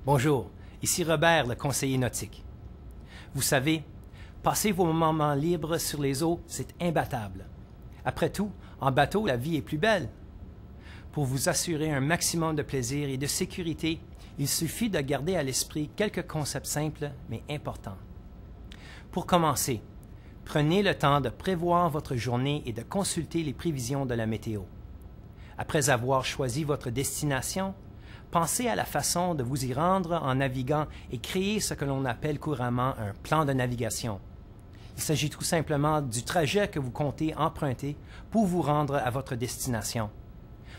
Bonjour, ici Robert, le conseiller nautique. Vous savez, passer vos moments libres sur les eaux, c'est imbattable. Après tout, en bateau, la vie est plus belle. Pour vous assurer un maximum de plaisir et de sécurité, il suffit de garder à l'esprit quelques concepts simples mais importants. Pour commencer, prenez le temps de prévoir votre journée et de consulter les prévisions de la météo. Après avoir choisi votre destination, pensez à la façon de vous y rendre en naviguant et créez ce que l'on appelle couramment un plan de navigation. Il s'agit tout simplement du trajet que vous comptez emprunter pour vous rendre à votre destination.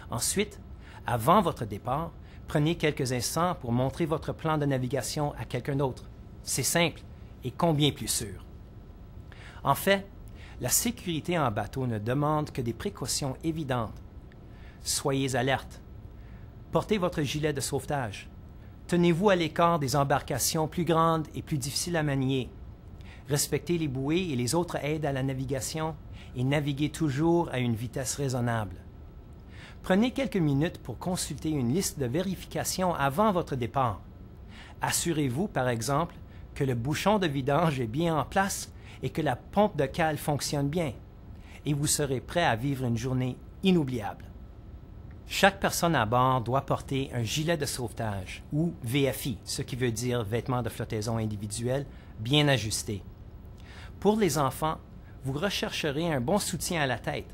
Ensuite, avant votre départ, prenez quelques instants pour montrer votre plan de navigation à quelqu'un d'autre. C'est simple et combien plus sûr. En fait, la sécurité en bateau ne demande que des précautions évidentes. Soyez alerte. Portez votre gilet de sauvetage. Tenez-vous à l'écart des embarcations plus grandes et plus difficiles à manier. Respectez les bouées et les autres aides à la navigation et naviguez toujours à une vitesse raisonnable. Prenez quelques minutes pour consulter une liste de vérification avant votre départ. Assurez-vous, par exemple, que le bouchon de vidange est bien en place et que la pompe de cale fonctionne bien, et vous serez prêt à vivre une journée inoubliable. Chaque personne à bord doit porter un gilet de sauvetage, ou VFI, ce qui veut dire vêtements de flottaison individuels, bien ajustés. Pour les enfants, vous rechercherez un bon soutien à la tête,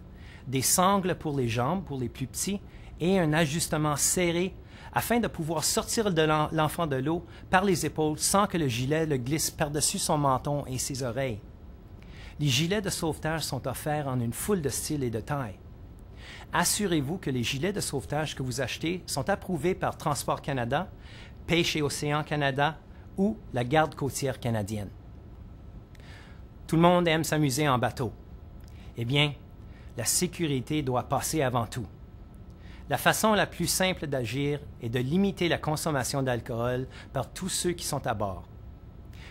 des sangles pour les jambes pour les plus petits et un ajustement serré afin de pouvoir sortir de l'enfant de l'eau par les épaules sans que le gilet le glisse par-dessus son menton et ses oreilles. Les gilets de sauvetage sont offerts en une foule de styles et de tailles. Assurez-vous que les gilets de sauvetage que vous achetez sont approuvés par Transport Canada, Pêche et Océan Canada ou la Garde côtière canadienne. Tout le monde aime s'amuser en bateau. Eh bien, la sécurité doit passer avant tout. La façon la plus simple d'agir est de limiter la consommation d'alcool par tous ceux qui sont à bord.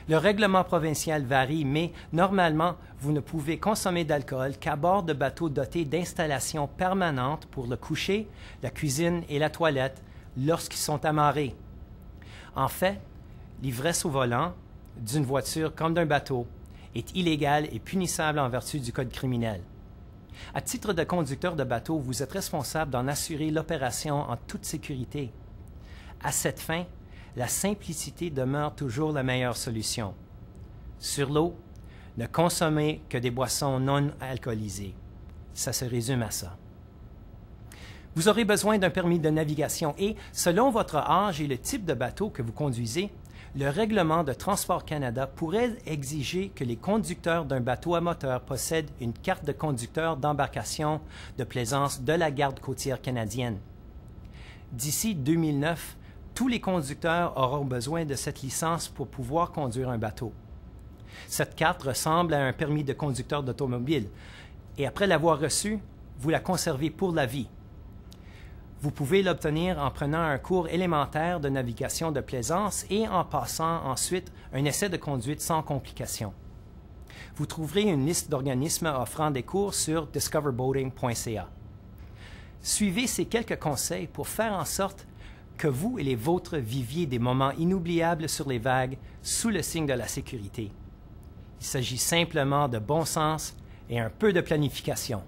Le règlement provincial varie, mais normalement, vous ne pouvez consommer d'alcool qu'à bord de bateaux dotés d'installations permanentes pour le coucher, la cuisine et la toilette lorsqu'ils sont amarrés. En fait, l'ivresse au volant, d'une voiture comme d'un bateau, est illégale et punissable en vertu du Code criminel. À titre de conducteur de bateau, vous êtes responsable d'en assurer l'opération en toute sécurité. À cette fin, la simplicité demeure toujours la meilleure solution. Sur l'eau, ne consommez que des boissons non alcoolisées. Ça se résume à ça. Vous aurez besoin d'un permis de navigation et, selon votre âge et le type de bateau que vous conduisez, le règlement de Transport Canada pourrait exiger que les conducteurs d'un bateau à moteur possèdent une carte de conducteur d'embarcation de plaisance de la Garde côtière canadienne. D'ici 2009, tous les conducteurs auront besoin de cette licence pour pouvoir conduire un bateau. Cette carte ressemble à un permis de conducteur d'automobile et après l'avoir reçue, vous la conservez pour la vie. Vous pouvez l'obtenir en prenant un cours élémentaire de navigation de plaisance et en passant ensuite un essai de conduite sans complications. Vous trouverez une liste d'organismes offrant des cours sur discoverboating.ca. Suivez ces quelques conseils pour faire en sorte que vous et les vôtres viviez des moments inoubliables sur les vagues sous le signe de la sécurité. Il s'agit simplement de bon sens et un peu de planification.